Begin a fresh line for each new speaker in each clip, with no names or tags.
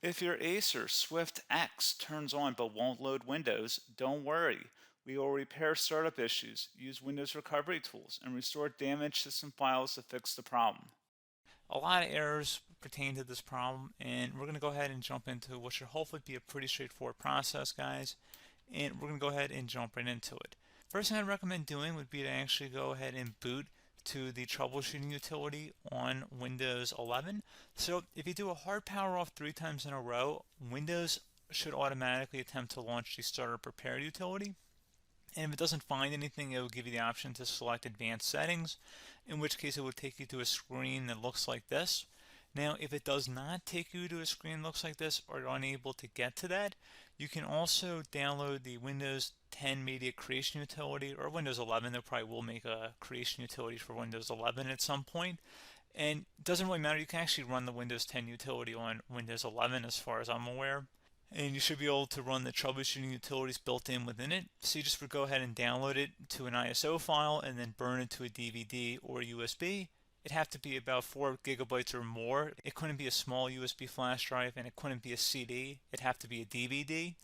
If your Acer Swift X turns on but won't load Windows, don't worry. We will repair startup issues, use Windows recovery tools, and restore damaged system files to fix the problem.
A lot of errors pertain to this problem, and we're going to go ahead and jump into what should hopefully be a pretty straightforward process, guys. And we're going to go ahead and jump right into it. First thing I'd recommend doing would be to actually go ahead and boot to the troubleshooting utility on Windows 11. So if you do a hard power off 3 times in a row, Windows should automatically attempt to launch the startup repair utility. And if it doesn't find anything, it will give you the option to select advanced settings, in which case it will take you to a screen that looks like this. Now, if it does not take you to a screen that looks like this, or you're unable to get to that, you can also download the Windows 10 Media Creation Utility, or Windows 11. They probably will make a creation utility for Windows 11 at some point. And it doesn't really matter, you can actually run the Windows 10 utility on Windows 11 as far as I'm aware, and you should be able to run the troubleshooting utilities built in within it. So you just would go ahead and download it to an ISO file and then burn it to a DVD or USB. It'd have to be about 4 gigabytes or more. It couldn't be a small USB flash drive, and it couldn't be a CD. It'd have to be a DVD.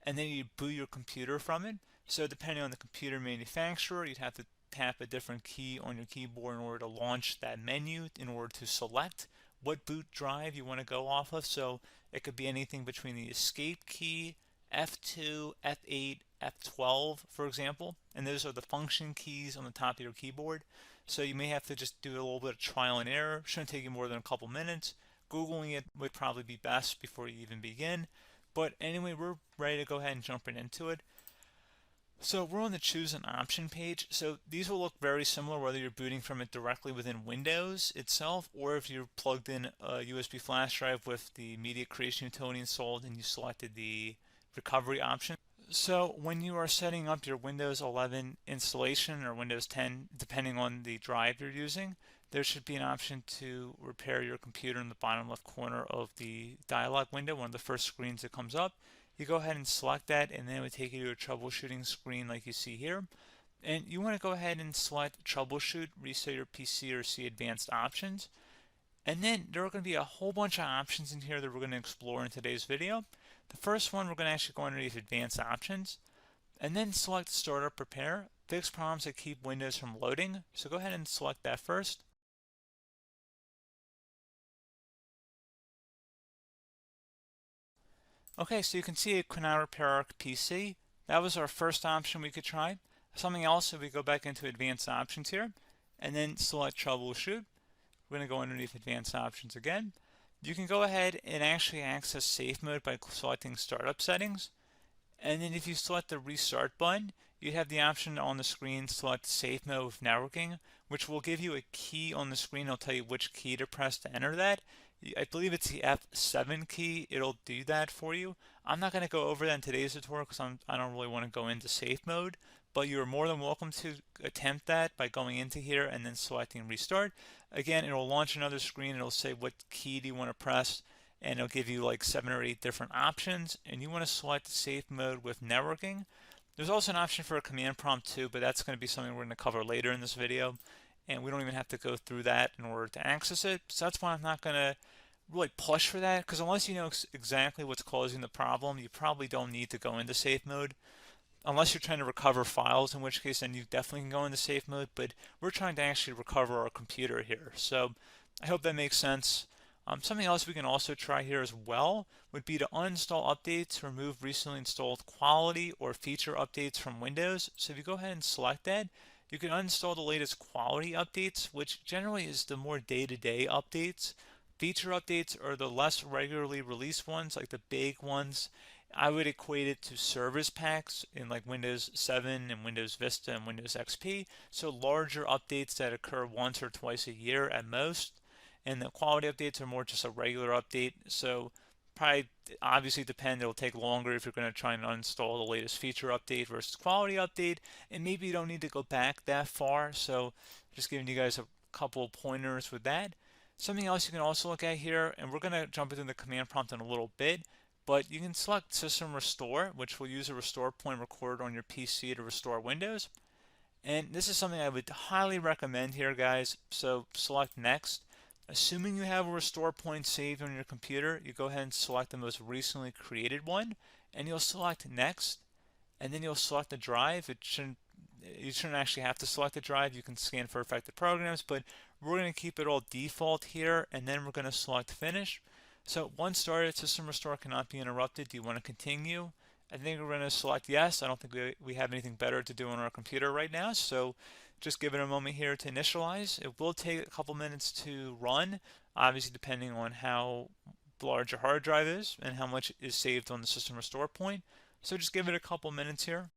And then you boot your computer from it. So depending on the computer manufacturer, you'd have to tap a different key on your keyboard in order to launch that menu, in order to select what boot drive you want to go off of. So it could be anything between the escape key, F2, F8, F12, for example, and those are the function keys on the top of your keyboard. So you may have to just do a little bit of trial and error. Shouldn't take you more than a couple minutes. Googling it would probably be best before you even begin. But anyway, we're ready to go ahead and jump right into it. So we're on the choose an option page. So these will look very similar whether you're booting from it directly within Windows itself, or if you're plugged in a USB flash drive with the media creation utility installed and you selected the recovery option. So when you are setting up your Windows 11 installation or Windows 10, depending on the drive you're using, there should be an option to repair your computer in the bottom left corner of the dialog window, one of the first screens that comes up. You go ahead and select that, and then it would take you to a troubleshooting screen like you see here. And you want to go ahead and select troubleshoot, reset your PC, or see advanced options. And then there are going to be a whole bunch of options in here that we're going to explore in today's video. The first one, we're going to actually go underneath advanced options and then select startup repair, fix problems that keep Windows from loading. So go ahead and select that first. Okay, so you can see it could now repair our PC. That was our first option we could try. Something else, if we go back into advanced options here and then select troubleshoot, we're going to go underneath advanced options again. You can go ahead and actually access safe mode by selecting startup settings. And then if you select the restart button, you have the option on the screen select safe mode with networking, which will give you a key on the screen. It'll tell you which key to press to enter that. I believe it's the F7 key. It'll do that for you. I'm not going to go over that in today's tutorial because I don't really want to go into safe mode, but you're more than welcome to attempt that by going into here and then selecting restart. Again, it'll launch another screen. It'll say what key do you want to press, and it'll give you like 7 or 8 different options, and you want to select safe mode with networking. There's also an option for a command prompt too, but that's going to be something we're going to cover later in this video, and we don't even have to go through that in order to access it. So that's why I'm not going to really push for that, because unless you know exactly what's causing the problem, you probably don't need to go into safe mode. Unless you're trying to recover files, in which case then you definitely can go into safe mode, but we're trying to actually recover our computer here. So I hope that makes sense. Something else we can also try here as well would be to uninstall updates, remove recently installed quality or feature updates from Windows. So if you go ahead and select that, you can uninstall the latest quality updates, which generally is the more day-to-day updates. Feature updates are the less regularly released ones, like the big ones. I would equate it to service packs in like Windows 7 and Windows Vista and Windows XP. So larger updates that occur once or twice a year at most. And the quality updates are more just a regular update. So probably obviously depend, it'll take longer if you're going to try and uninstall the latest feature update versus quality update. And maybe you don't need to go back that far. So just giving you guys a couple of pointers with that. Something else you can also look at here, and we're going to jump into the command prompt in a little bit, but you can select System Restore, which will use a restore point recorded on your PC to restore Windows. And this is something I would highly recommend here, guys. So select Next. Assuming you have a restore point saved on your computer, you go ahead and select the most recently created one, and you'll select next, and then you'll select the drive. You shouldn't actually have to select the drive. You can scan for affected programs, but we're going to keep it all default here, and then we're going to select finish. So once started, system restore cannot be interrupted. Do you want to continue? I think we're going to select yes. I don't think we have anything better to do on our computer right now, so just give it a moment here to initialize. It will take a couple minutes to run, obviously depending on how large your hard drive is and how much is saved on the system restore point. So just give it a couple minutes here.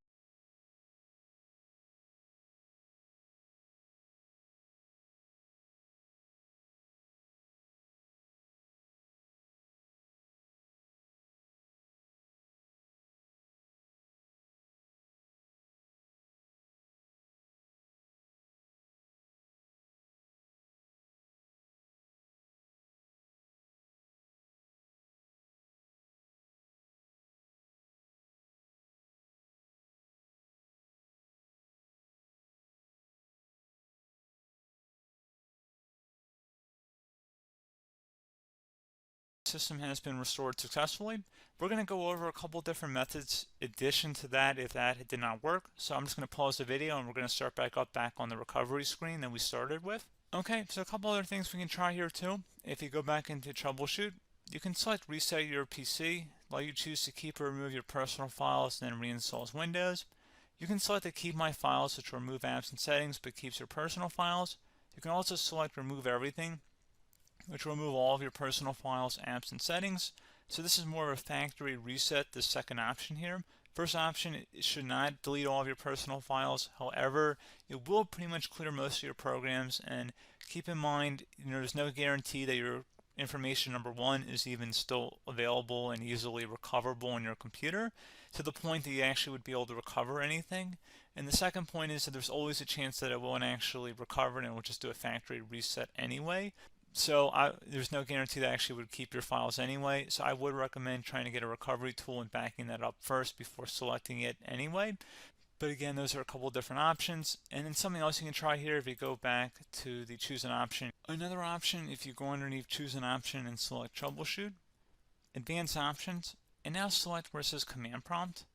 System has been restored successfully. We're going to go over a couple different methods addition to that if that did not work. So I'm just going to pause the video and we're going to start back on the recovery screen that we started with. Okay, so a couple other things we can try here too. If you go back into troubleshoot, you can select reset your PC, while you choose to keep or remove your personal files and then reinstalls Windows. You can select to keep my files, which will remove apps and settings but keeps your personal files. You can also select remove everything, which will remove all of your personal files, apps, and settings. So this is more of a factory reset, the second option here. First option, it should not delete all of your personal files. However, it will pretty much clear most of your programs, and keep in mind, there's no guarantee that your information, number one, is even still available and easily recoverable on your computer to the point that you actually would be able to recover anything. And the second point is that there's always a chance that it won't actually recover and it will just do a factory reset anyway. So there's no guarantee that actually would keep your files anyway. So I would recommend trying to get a recovery tool and backing that up first before selecting it anyway. But again, those are a couple different options. And then something else you can try here if you go back to the choose an option. Another option, if you go underneath choose an option and select troubleshoot, advanced options, and now select where it says command prompt.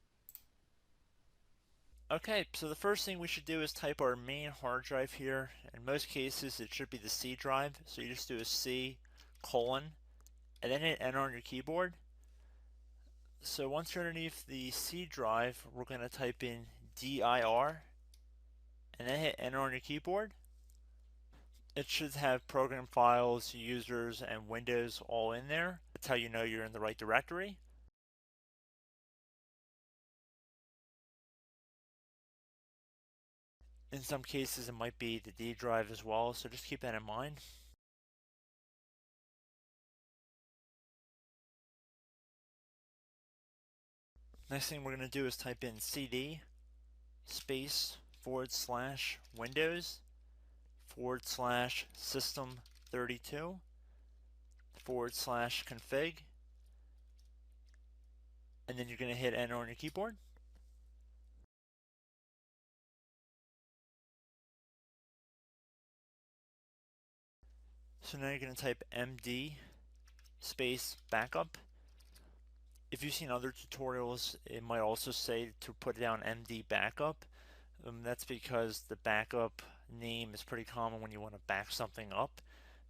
Okay, so the first thing we should do is type our main hard drive here. In most cases, it should be the C drive. So you just do a C colon and then hit enter on your keyboard. So once you're underneath the C drive, we're going to type in dir and then hit enter on your keyboard. It should have program files, users, and Windows all in there. That's how you know you're in the right directory. In some cases, it might be the D drive as well, so just keep that in mind. Next thing we're going to do is type in cd space /Windows /system32 /config, and then you're going to hit enter on your keyboard. So now you're going to type md space backup. If you've seen other tutorials, it might also say to put down md backup. That's because the backup name is pretty common when you want to back something up.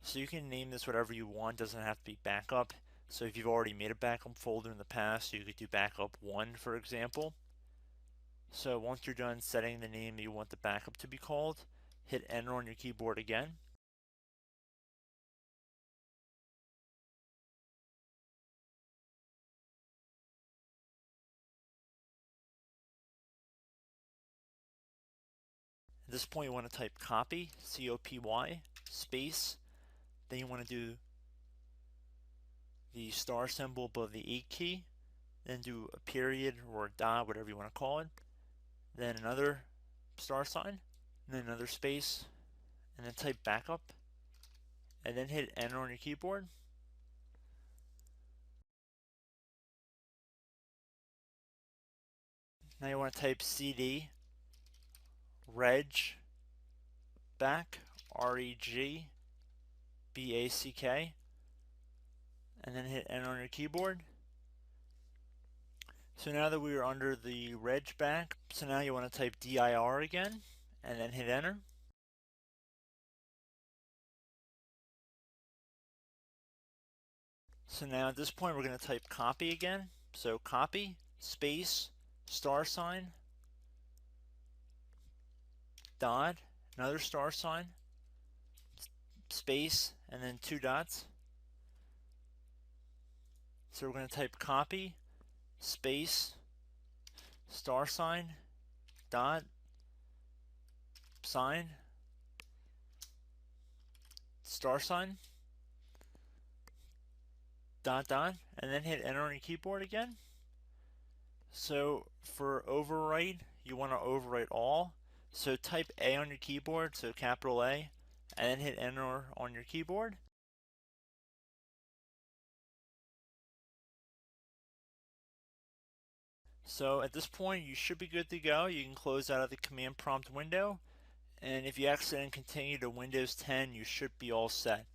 So you can name this whatever you want, doesn't have to be backup. So if you've already made a backup folder in the past, you could do backup 1, for example. So once you're done setting the name you want the backup to be called, hit enter on your keyboard again. At this point you want to type copy, C-O-P-Y, space, then you want to do the star symbol above the 8 key, then do a period or a dot, whatever you want to call it, then another star sign, and then another space, and then type backup, and then hit enter on your keyboard. Now you want to type cd reg back, R-E-G, BACK, and then hit enter on your keyboard. So now that we are under the reg back, so now you want to type dir again, and then hit enter. So now at this point we're going to type copy again. So copy, space, $, dot, another $, space, and then 2 dots. So we're going to type copy, space, $, dot, sign, $, dot, dot, and then hit enter on your keyboard again. So for overwrite, you want to overwrite all. So type A on your keyboard, so capital A, and then hit enter on your keyboard. So at this point you should be good to go. You can close out of the command prompt window, and if you accidentally continue to Windows 10 you should be all set.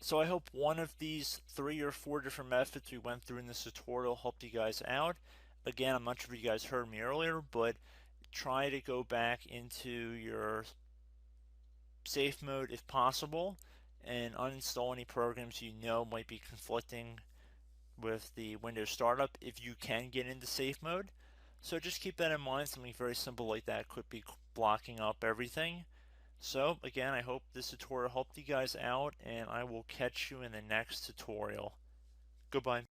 So I hope one of these 3 or 4 different methods we went through in this tutorial helped you guys out. Again, I'm not sure if you guys heard me earlier, but try to go back into your safe mode if possible and uninstall any programs you know might be conflicting with the Windows startup if you can get into safe mode. So just keep that in mind. Something very simple like that could be blocking up everything. So again, I hope this tutorial helped you guys out, and I will catch you in the next tutorial. Goodbye.